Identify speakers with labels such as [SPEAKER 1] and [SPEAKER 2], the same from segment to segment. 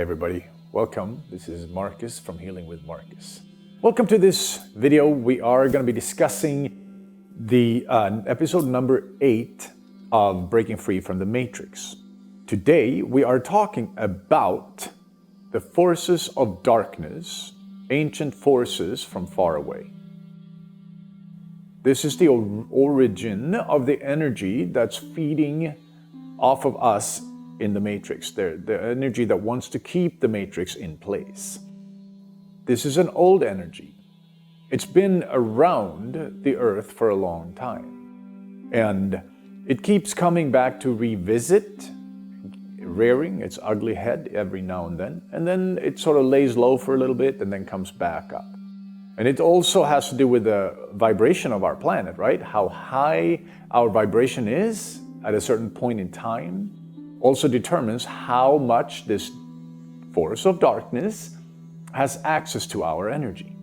[SPEAKER 1] Hi everybody, welcome. This is Marcus from Healing with Marcus. Welcome to this video. We are going to be discussing the episode number 8 of Breaking Free from the Matrix. Today we are talking about the forces of darkness, ancient forces from far away. This is the origin of the energy that's feeding off of us in the Matrix, the energy that wants to keep the Matrix in place. This is an old energy. It's been around the Earth for a long time. And it keeps coming back to revisit, rearing its ugly head every now and then it sort of lays low for a little bit and then comes back up. And it also has to do with the vibration of our planet, right? How high our vibration is at a certain point in time also determines how much this force of darkness has access to our energy.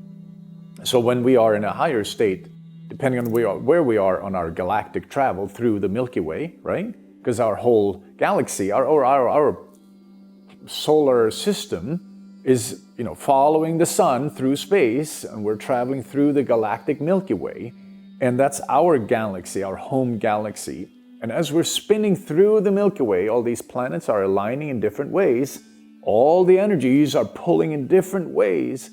[SPEAKER 1] So when we are in a higher state, depending on where we are on our galactic travel through the Milky Way, right? Because our whole galaxy, our solar system is, following the sun through space, and we're traveling through the galactic Milky Way, and that's our galaxy, our home galaxy. And as we're spinning through the Milky Way, all these planets are aligning in different ways. All the energies are pulling in different ways.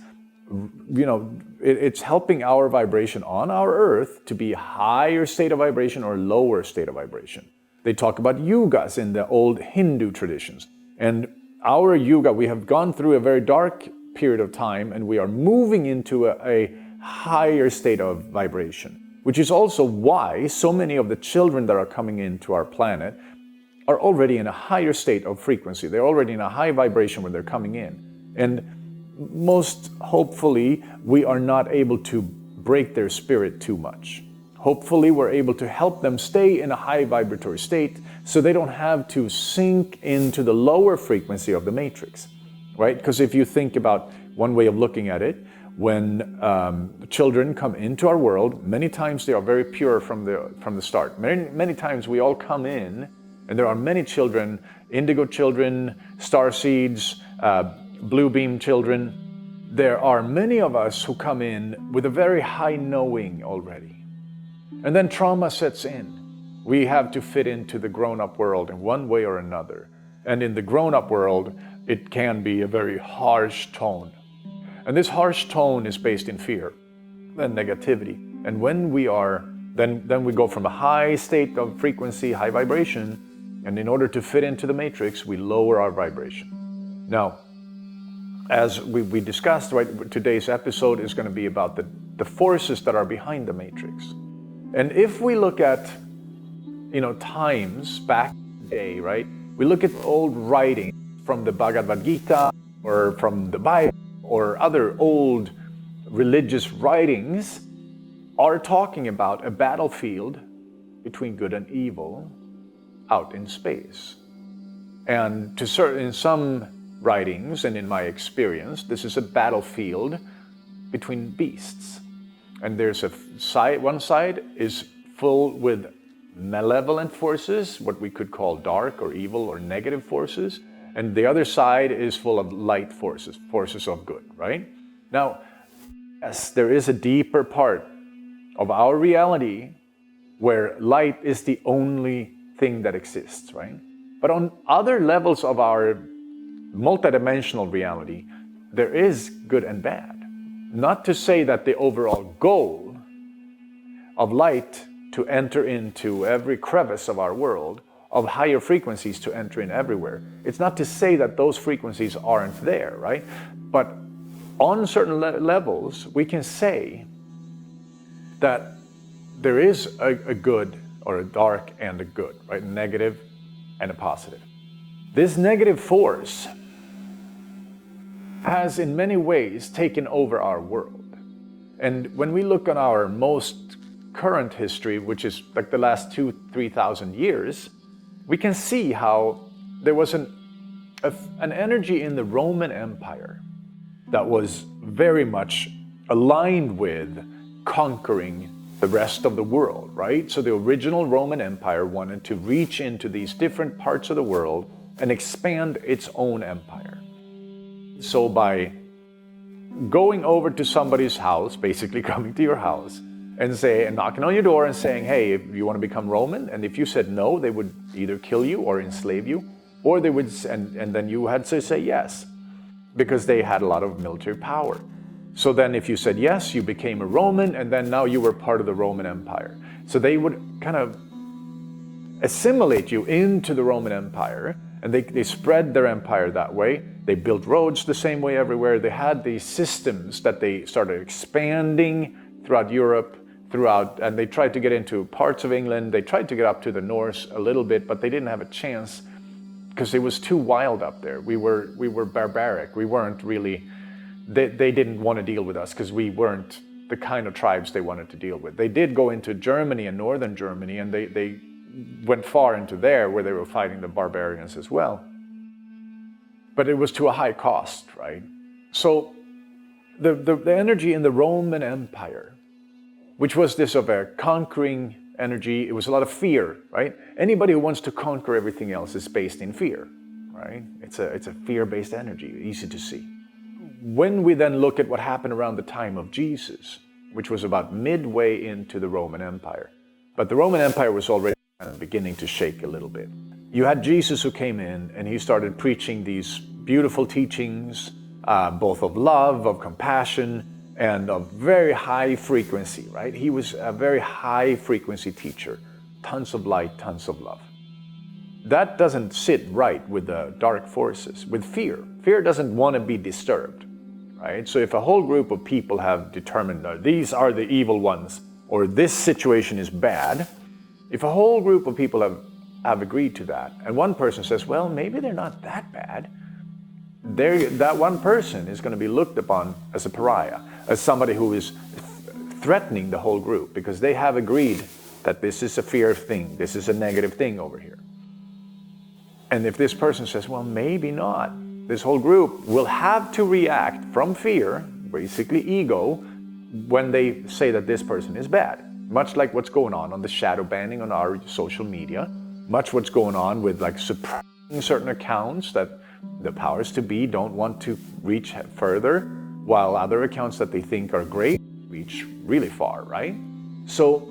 [SPEAKER 1] It's helping our vibration on our Earth to be a higher state of vibration or lower state of vibration. They talk about yugas in the old Hindu traditions. And our yuga, we have gone through a very dark period of time and we are moving into a higher state of vibration. Which is also why so many of the children that are coming into our planet are already in a higher state of frequency. They're already in a high vibration when they're coming in. And most hopefully, we are not able to break their spirit too much. Hopefully, we're able to help them stay in a high vibratory state so they don't have to sink into the lower frequency of the matrix, right? Because if you think about one way of looking at it, when children come into our world, many times they are very pure from the start. Many times we all come in, and there are many children, indigo children, star seeds, blue beam children. There are many of us who come in with a very high knowing already. And then trauma sets in. We have to fit into the grown-up world in one way or another. And in the grown-up world, it can be a very harsh tone. And this harsh tone is based in fear and negativity. And when we are, then we go from a high state of frequency, high vibration, and in order to fit into the matrix, we lower our vibration. Now, as we discussed, right, today's episode is going to be about the forces that are behind the matrix. And if we look at, times back in the day, right, we look at old writings from the Bhagavad Gita or from the Bible, or other old religious writings are talking about a battlefield between good and evil out in space. And in some writings, and in my experience, this is a battlefield between beasts. And there's one side is full with malevolent forces, what we could call dark or evil or negative forces. And the other side is full of light forces, forces of good, right? Now, yes, there is a deeper part of our reality where light is the only thing that exists, right? But on other levels of our multidimensional reality, there is good and bad. Not to say that the overall goal of light to enter into every crevice of our world, of higher frequencies to enter in everywhere. It's not to say that those frequencies aren't there, right? But on certain levels, we can say that there is a good or a dark and a good, right? A negative and a positive. This negative force has in many ways taken over our world. And when we look at our most current history, which is like the last 2,000-3,000 years, we can see how there was an energy in the Roman Empire that was very much aligned with conquering the rest of the world, right? So the original Roman Empire wanted to reach into these different parts of the world and expand its own empire. So by going over to somebody's house, basically coming to your house, and knocking on your door and saying, hey, if you want to become Roman, and if you said no, they would either kill you or enslave you, or they would, and then you had to say yes, because they had a lot of military power. So then if you said yes, you became a Roman, and then now you were part of the Roman Empire. So they would kind of assimilate you into the Roman Empire, and they spread their empire that way. They built roads the same way everywhere. They had these systems that they started expanding throughout Europe, and they tried to get into parts of England. They tried to get up to the north a little bit, but they didn't have a chance because it was too wild up there. We were barbaric. We weren't really, they didn't want to deal with us because we weren't the kind of tribes they wanted to deal with. They did go into Germany and northern Germany, and they went far into there where they were fighting the barbarians as well. But it was to a high cost, right? So the energy in the Roman Empire, which was this of a conquering energy, it was a lot of fear, right? Anybody who wants to conquer everything else is based in fear, right? It's a fear-based energy, easy to see. When we then look at what happened around the time of Jesus, which was about midway into the Roman Empire, but the Roman Empire was already kind of beginning to shake a little bit. You had Jesus who came in and he started preaching these beautiful teachings, both of love, of compassion, and of very high frequency, right? He was a very high frequency teacher. Tons of light, tons of love. That doesn't sit right with the dark forces, with fear. Fear doesn't want to be disturbed, right? So if a whole group of people have determined these are the evil ones, or this situation is bad, if a whole group of people have agreed to that, and one person says, well, maybe they're not that bad, that one person is going to be looked upon as a pariah, as somebody who is threatening the whole group, because they have agreed that this is a fear thing, this is a negative thing over here. And if this person says, well, maybe not, this whole group will have to react from fear, basically ego, when they say that this person is bad. Much like what's going on the shadow banning on our social media, much what's going on with like suppressing certain accounts that the powers to be don't want to reach further, while other accounts that they think are great reach really far, right? So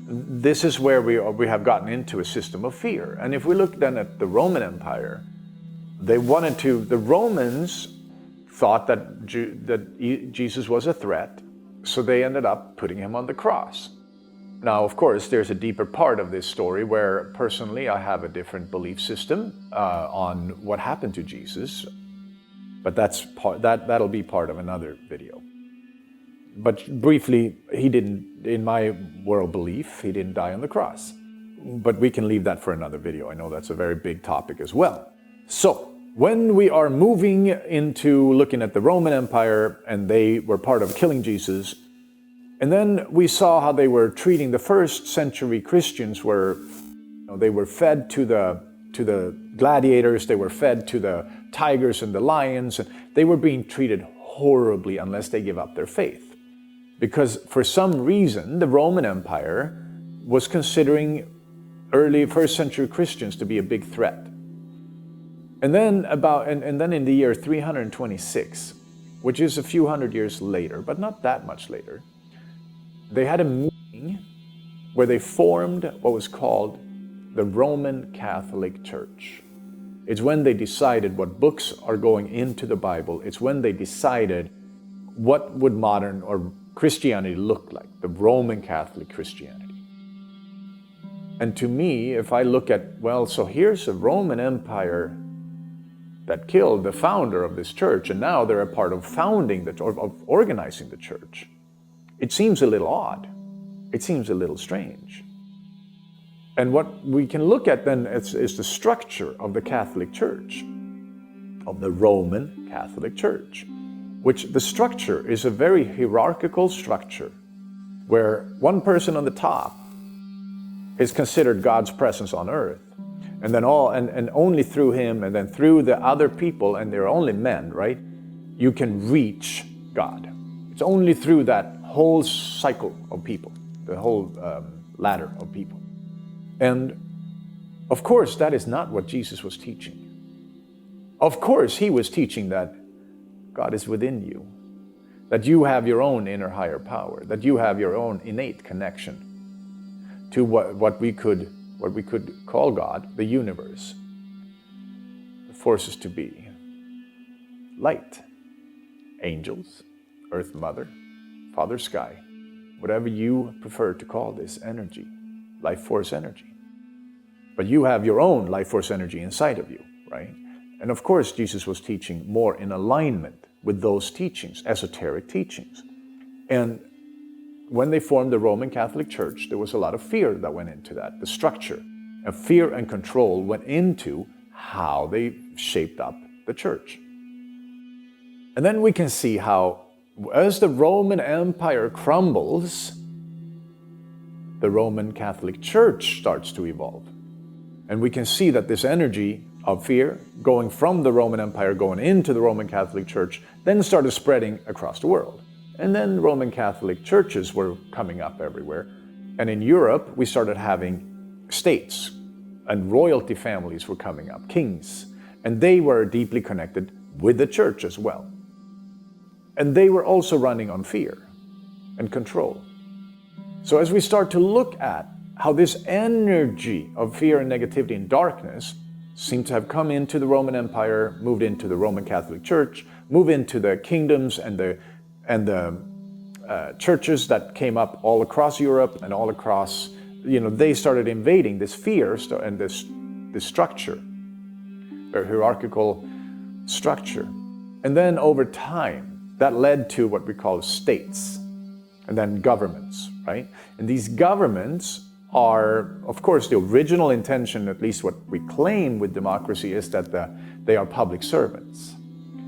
[SPEAKER 1] this is where we have gotten into a system of fear. And if we look then at the Roman Empire, the Romans thought that Jesus was a threat, so they ended up putting him on the cross. Now, of course, there's a deeper part of this story where personally I have a different belief system on what happened to Jesus, but that'll be part of another video. But briefly, he didn't, in my world belief, he didn't die on the cross. But we can leave that for another video. I know that's a very big topic as well. So, when we are moving into looking at the Roman Empire, and they were part of killing Jesus, and then we saw how they were treating the first century Christians, where they were fed to the gladiators, they were fed to the tigers and the lions, and they were being treated horribly unless they give up their faith. Because for some reason, the Roman Empire was considering early first century Christians to be a big threat. And then in the year 326, which is a few hundred years later, but not that much later, they had a meeting where they formed what was called the Roman Catholic Church. It's when they decided what books are going into the Bible. It's when they decided what would modern or Christianity look like, the Roman Catholic Christianity. And to me, if I look at, well, so here's a Roman Empire that killed the founder of this church, and now they're a part of founding of organizing the church. It seems a little odd. It seems a little strange. And what we can look at then is the structure of the Catholic Church, of the Roman Catholic Church, which the structure is a very hierarchical structure where one person on the top is considered God's presence on earth. And then and only through him, and then through the other people, and they're only men, right? You can reach God. It's only through that whole cycle of people, the whole ladder of people. And of course, that is not what Jesus was teaching. Of course, he was teaching that God is within you, that you have your own inner higher power, that you have your own innate connection to what we could call God, the universe, the forces to be, light, angels, Earth Mother, Father Sky, whatever you prefer to call this energy, life force energy. But you have your own life force energy inside of you, right? And of course, Jesus was teaching more in alignment with those teachings, esoteric teachings. And when they formed the Roman Catholic Church, there was a lot of fear that went into that, the structure. And fear and control went into how they shaped up the church. And then we can see how, as the Roman Empire crumbles, the Roman Catholic Church starts to evolve. And we can see that this energy of fear going from the Roman Empire, going into the Roman Catholic Church, then started spreading across the world. And then Roman Catholic churches were coming up everywhere. And in Europe, we started having states, and royalty families were coming up, kings. And they were deeply connected with the church as well. And they were also running on fear and control. So as we start to look at how this energy of fear and negativity and darkness seemed to have come into the Roman Empire, moved into the Roman Catholic Church, moved into the kingdoms and the churches that came up all across Europe and all across, they started invading this fear and this structure, or hierarchical structure. And then over time, that led to what we call states, and then governments, right? And these governments are, of course, the original intention, at least what we claim with democracy, is that they are public servants,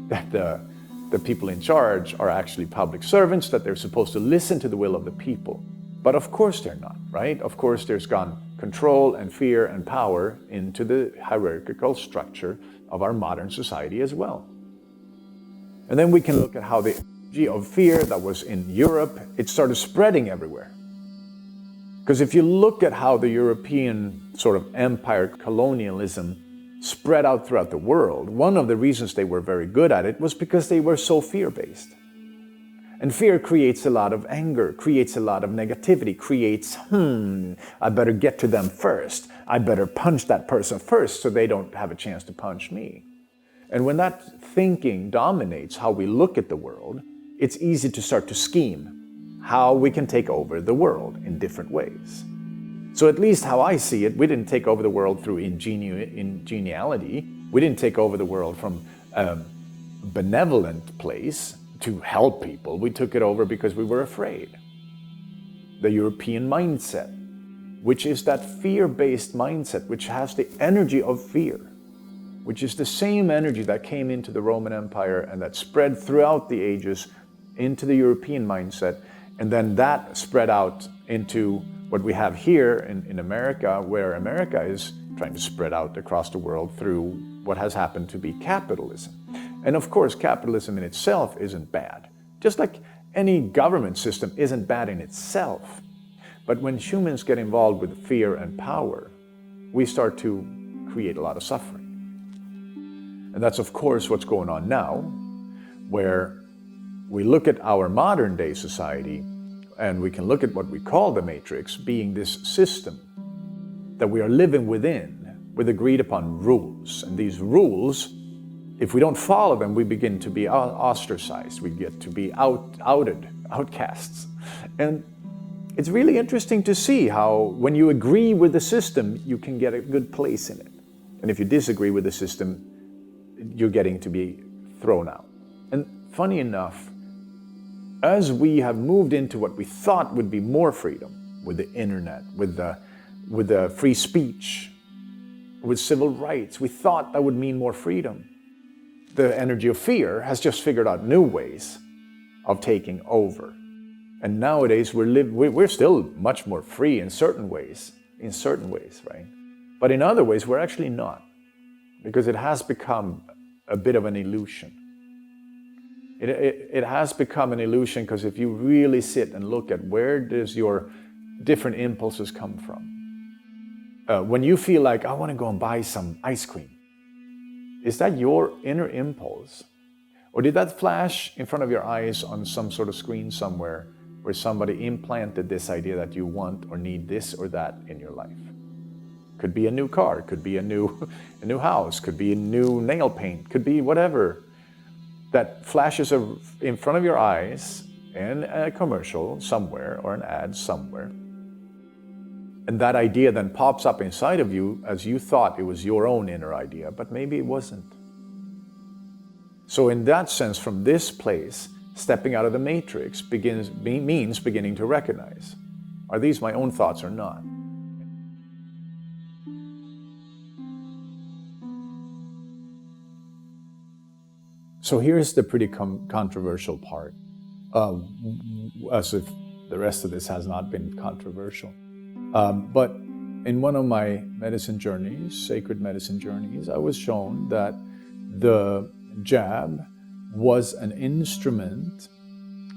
[SPEAKER 1] that the people in charge are actually public servants, that they're supposed to listen to the will of the people. But of course they're not, right? Of course there's gone control and fear and power into the hierarchical structure of our modern society as well. And then we can look at how the energy of fear that was in Europe, it started spreading everywhere. Because if you look at how the European sort of empire colonialism spread out throughout the world, one of the reasons they were very good at it was because they were so fear-based. And fear creates a lot of anger, creates a lot of negativity, creates, I better get to them first. I better punch that person first so they don't have a chance to punch me. And when that thinking dominates how we look at the world, it's easy to start to scheme how we can take over the world in different ways. So at least how I see it, we didn't take over the world through ingeniality. We didn't take over the world from a benevolent place to help people. We took it over because we were afraid. The European mindset, which is that fear-based mindset, which has the energy of fear, which is the same energy that came into the Roman Empire and that spread throughout the ages into the European mindset. And then that spread out into what we have here in America, where America is trying to spread out across the world through what has happened to be capitalism. And of course, capitalism in itself isn't bad. Just like any government system isn't bad in itself. But when humans get involved with fear and power, we start to create a lot of suffering. And that's of course what's going on now, where we look at our modern day society and we can look at what we call the matrix being this system that we are living within with agreed upon rules. And these rules, if we don't follow them, we begin to be ostracized. We get to be outed, outcasts. And it's really interesting to see how when you agree with the system, you can get a good place in it. And if you disagree with the system, you're getting to be thrown out. And funny enough, as we have moved into what we thought would be more freedom with the internet, with the free speech, with civil rights, we thought that would mean more freedom. The energy of fear has just figured out new ways of taking over. And nowadays we're still much more free in certain ways, right? But in other ways, we're actually not, because it has become a bit of an illusion. It has become an illusion because if you really sit and look at where does your different impulses come from. When you feel like, I want to go and buy some ice cream, Is that your inner impulse? Or did that flash in front of your eyes on some sort of screen somewhere where somebody implanted this idea that you want or need this or that in your life? Could be a new car, could be a new house, could be a new nail paint, could be whatever that flashes in front of your eyes in a commercial somewhere or an ad somewhere. And that idea then pops up inside of you as you thought it was your own inner idea, but maybe it wasn't. So in that sense, from this place, stepping out of the matrix means beginning to recognize, are these my own thoughts or not? So here's the pretty controversial part, as if the rest of this has not been controversial. But in one of my medicine journeys, sacred medicine journeys, I was shown that the jab was an instrument.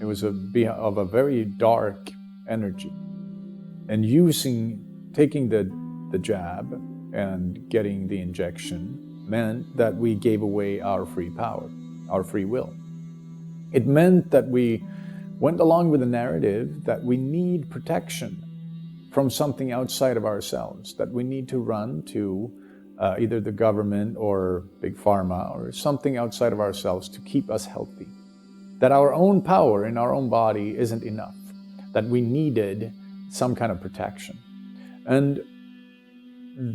[SPEAKER 1] It was of a very dark energy. And taking the jab and getting the injection meant that we gave away our free power, our free will. It meant that we went along with the narrative that we need protection from something outside of ourselves, that we need to run to either the government or big pharma or something outside of ourselves to keep us healthy. That our own power in our own body isn't enough, that we needed some kind of protection. And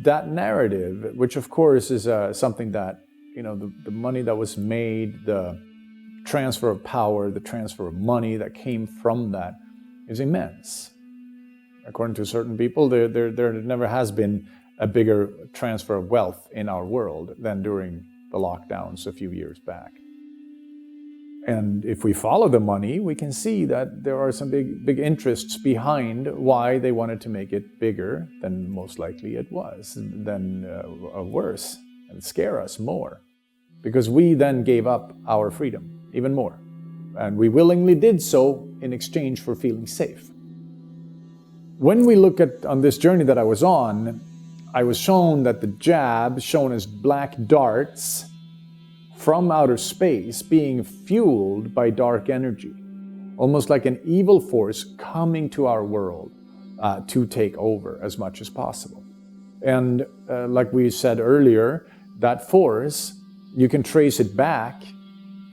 [SPEAKER 1] that narrative, which of course is something that, the money that was made, the transfer of power, the transfer of money that came from that is immense. According to certain people, there never has been a bigger transfer of wealth in our world than during the lockdowns a few years back. And if we follow the money, we can see that there are some big interests behind why they wanted to make it bigger than most likely it was, than worse, and scare us more. Because we then gave up our freedom even more. And we willingly did so in exchange for feeling safe. When we look on this journey that I was on, I was shown that the jab, shown as black darts from outer space, being fueled by dark energy, almost like an evil force coming to our world to take over as much as possible. And like we said earlier, that force, you can trace it back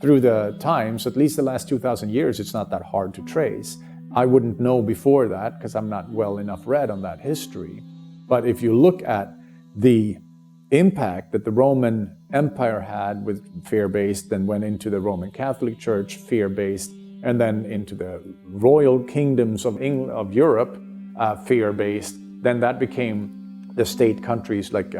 [SPEAKER 1] through the times, at least the last 2,000 years, it's not that hard to trace. I wouldn't know before that because I'm not well enough read on that history. But if you look at the impact that the Roman Empire had with fear-based, then went into the Roman Catholic Church, fear-based, and then into the royal kingdoms of Europe, fear-based, then that became the state countries, like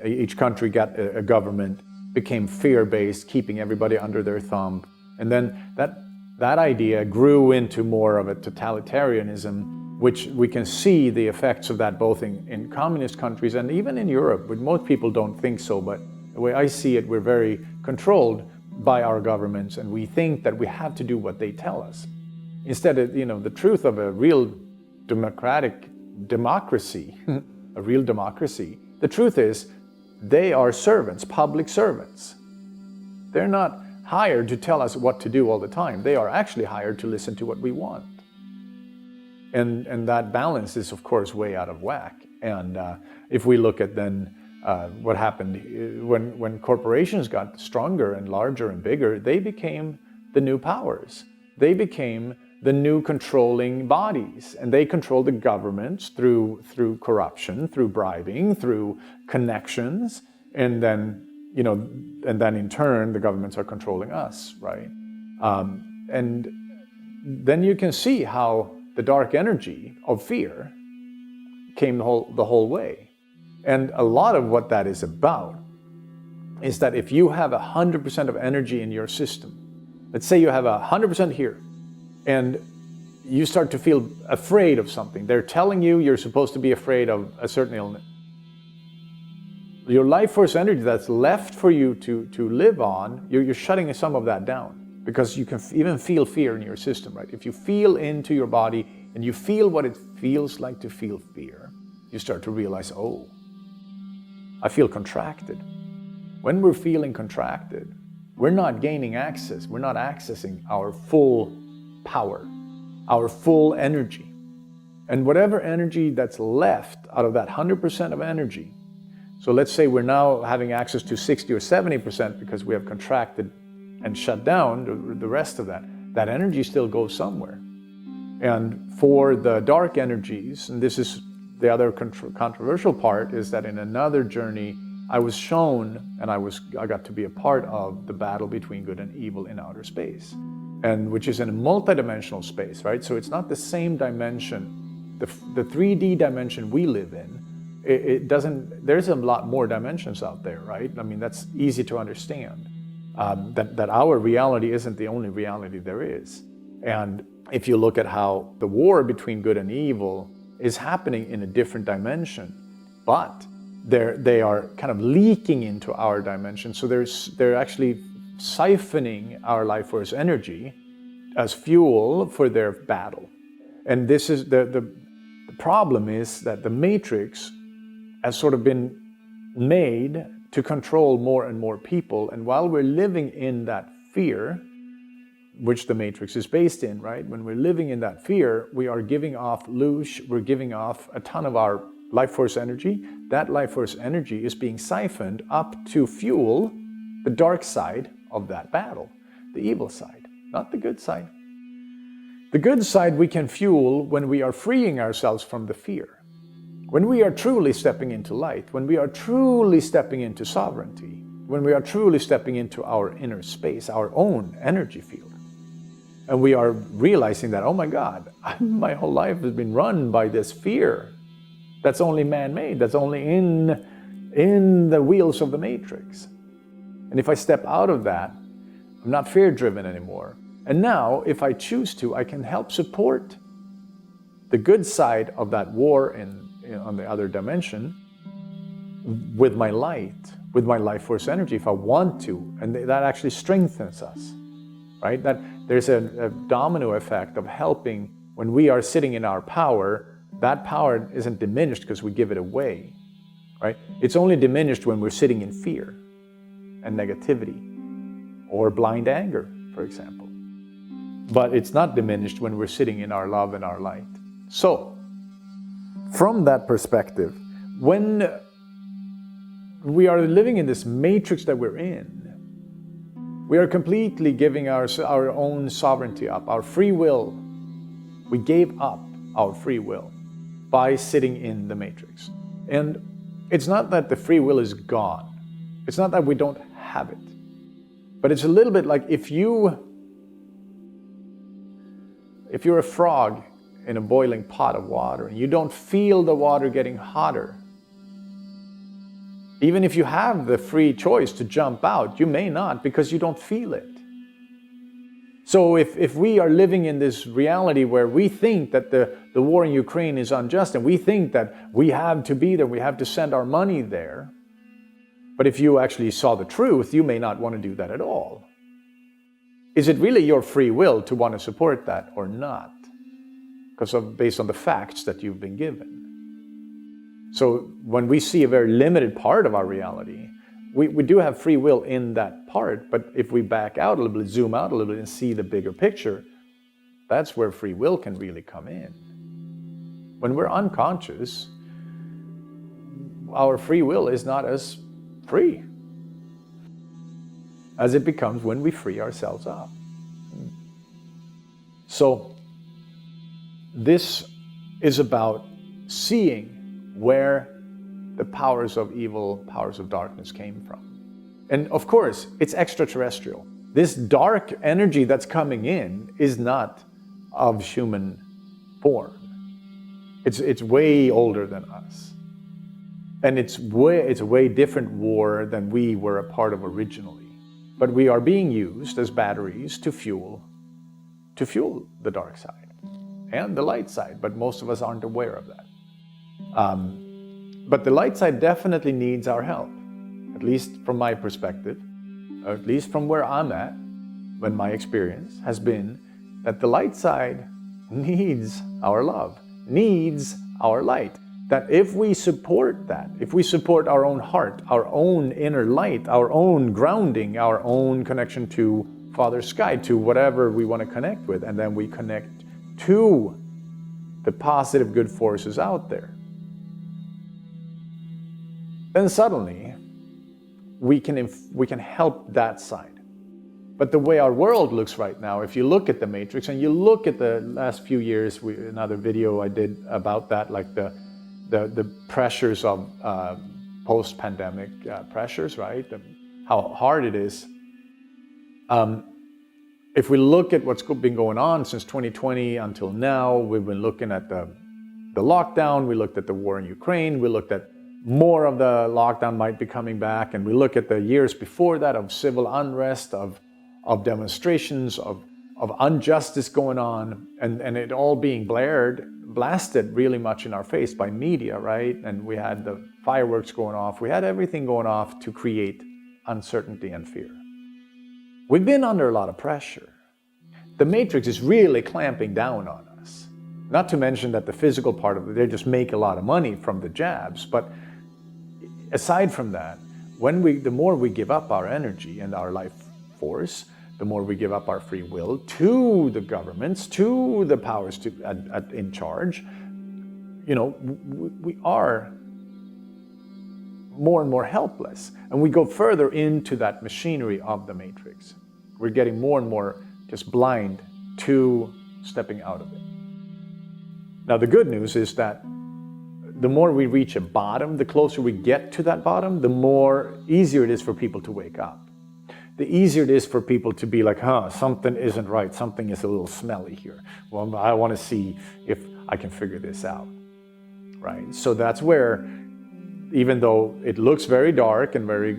[SPEAKER 1] each country got a government, became fear-based, keeping everybody under their thumb. And then that idea grew into more of a totalitarianism, which we can see the effects of that both in communist countries and even in Europe. But most people don't think so, but the way I see it, we're very controlled by our governments, and we think that we have to do what they tell us. Instead of, the truth of a real democracy, a real democracy, the truth is they are servants, public servants. They're not hired to tell us what to do all the time. They are actually hired to listen to what we want. And that balance is, of course, way out of whack. And if we look at then what happened when corporations got stronger and larger and bigger, they became the new powers. They became the new controlling bodies, and they control the governments through corruption, through bribing, through connections, and then in turn the governments are controlling us, right? And then you can see how the dark energy of fear came the whole way. And a lot of what that is about is that if you have 100% of energy in your system, let's say you have 100% here, and you start to feel afraid of something. They're telling you you're supposed to be afraid of a certain illness. Your life force energy that's left for you to live on, you're shutting some of that down, because you can even feel fear in your system, right? If you feel into your body and you feel what it feels like to feel fear, you start to realize, oh, I feel contracted. When we're feeling contracted, we're not gaining access, we're not accessing our full power, our full energy. And whatever energy that's left out of that 100% of energy, so let's say we're now having access to 60 or 70% because we have contracted and shut down the rest of that, that energy still goes somewhere. And for the dark energies, and this is the other controversial part, is that in another journey, I was shown and I got to be a part of the battle between good and evil in outer space, and which is in a multidimensional space, right? So it's not the same dimension. The 3D dimension we live in, it doesn't, there's a lot more dimensions out there, right? I mean, that's easy to understand. That our reality isn't the only reality there is. And if you look at how the war between good and evil is happening in a different dimension, but they are kind of leaking into our dimension. So they're actually siphoning our life force energy as fuel for their battle. And this is the problem is that the matrix has sort of been made to control more and more people. And while we're living in that fear, which the matrix is based in, right? When we're living in that fear, we are giving off we're giving off a ton of our life force energy. That life force energy is being siphoned up to fuel the dark side of that battle, the evil side, not the good side. The good side we can fuel when we are freeing ourselves from the fear. When we are truly stepping into light, when we are truly stepping into sovereignty, when we are truly stepping into our inner space, our own energy field. And we are realizing that, oh my God, my whole life has been run by this fear. That's only man-made, that's only in the wheels of the matrix. And if I step out of that, I'm not fear-driven anymore. And now, if I choose to, I can help support the good side of that war on the other dimension with my light, with my life force energy, if I want to. And that actually strengthens us, right? That there's a domino effect of helping. When we are sitting in our power, that power isn't diminished because we give it away, right? It's only diminished when we're sitting in fear and negativity or blind anger, for example. But it's not diminished when we're sitting in our love and our light. So, from that perspective, when we are living in this matrix that we're in, we are completely giving our own sovereignty up, our free will. We gave up our free will by sitting in the matrix. And it's not that the free will is gone. It's not that we don't have it. But it's a little bit like if you're a frog in a boiling pot of water and you don't feel the water getting hotter, even if you have the free choice to jump out, you may not because you don't feel it. So if we are living in this reality where we think that the war in Ukraine is unjust and we think that we have to be there, we have to send our money there, but if you actually saw the truth, you may not want to do that at all. Is it really your free will to want to support that or not? Based on the facts that you've been given. So when we see a very limited part of our reality, we do have free will in that part, but if we back out a little bit, zoom out a little bit and see the bigger picture, that's where free will can really come in. When we're unconscious, our free will is not as free as it becomes when we free ourselves up. So this is about seeing where the powers of evil, powers of darkness came from. And of course, it's extraterrestrial. This dark energy that's coming in is not of human form. It's way older than us. And it's a way different war than we were a part of originally. But we are being used as batteries to fuel the dark side and the light side, but most of us aren't aware of that. But the light side definitely needs our help, at least from my perspective, or at least from where I'm at, when my experience has been that the light side needs our love, needs our light, that if we support that, if we support our own heart, our own inner light, our own grounding, our own connection to Father Sky, to whatever we want to connect with, and then we connect to the positive good forces out there, then suddenly we can help that side. But the way our world looks right now, if you look at the matrix and you look at the last few years, another video I did about that, like the pressures of post-pandemic pressures, right? How hard it is. If we look at what's been going on since 2020 until now, we've been looking at the lockdown, we looked at the war in Ukraine, we looked at more of the lockdown might be coming back, and we look at the years before that of civil unrest, of demonstrations, of injustice going on, and it all being blasted really much in our face by media, right? And we had the fireworks going off, we had everything going off to create uncertainty and fear. We've been under a lot of pressure. The matrix is really clamping down on us. Not to mention that the physical part of it, they just make a lot of money from the jabs, but aside from that, the more we give up our energy and our life force, the more we give up our free will to the governments, to the powers in charge, we are more and more helpless. And we go further into that machinery of the matrix. We're getting more and more just blind to stepping out of it. Now, the good news is that the more we reach a bottom, the closer we get to that bottom, the more easier it is for people to wake up. The easier it is for people to be like, something isn't right, something is a little smelly here. Well, I want to see if I can figure this out, right? So that's where, even though it looks very dark and very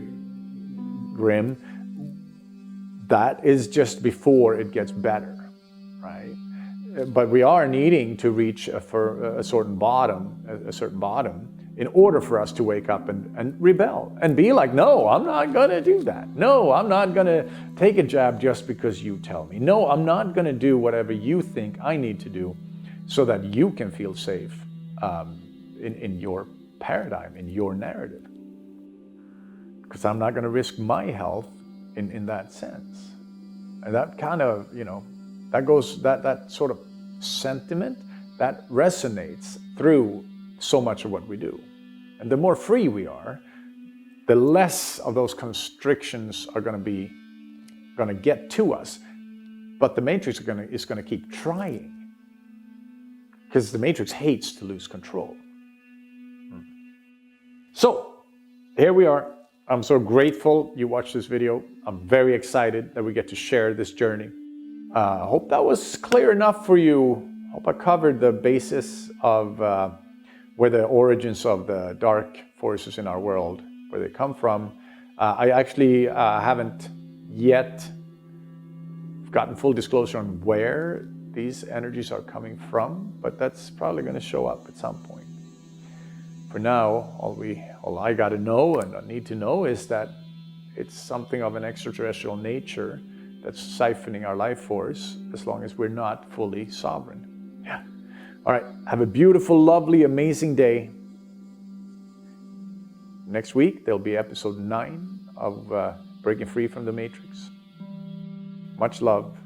[SPEAKER 1] grim, that is just before it gets better, right? But we are needing to reach a certain bottom in order for us to wake up and rebel and be like, no, I'm not going to do that. No, I'm not going to take a jab just because you tell me. No, I'm not going to do whatever you think I need to do so that you can feel safe in your paradigm, in your narrative. Because I'm not going to risk my health in that sense. And that kind of, that sort of sentiment, that resonates through so much of what we do. And the more free we are, the less of those constrictions are going to get to us. But the matrix is going to keep trying, because the matrix hates to lose control. So here we are. I'm so grateful you watched this video. I'm very excited that we get to share this journey. I hope that was clear enough for you. I hope I covered the basis of where the origins of the dark forces in our world, where they come from. I actually haven't yet gotten full disclosure on where these energies are coming from, but that's probably going to show up at some point. For now, all I got to know and I need to know is that it's something of an extraterrestrial nature that's siphoning our life force, as long as we're not fully sovereign. Yeah. All right. Have a beautiful, lovely, amazing day. Next week, there'll be episode 9 of Breaking Free from the Matrix. Much love.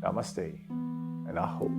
[SPEAKER 1] Namaste and aho.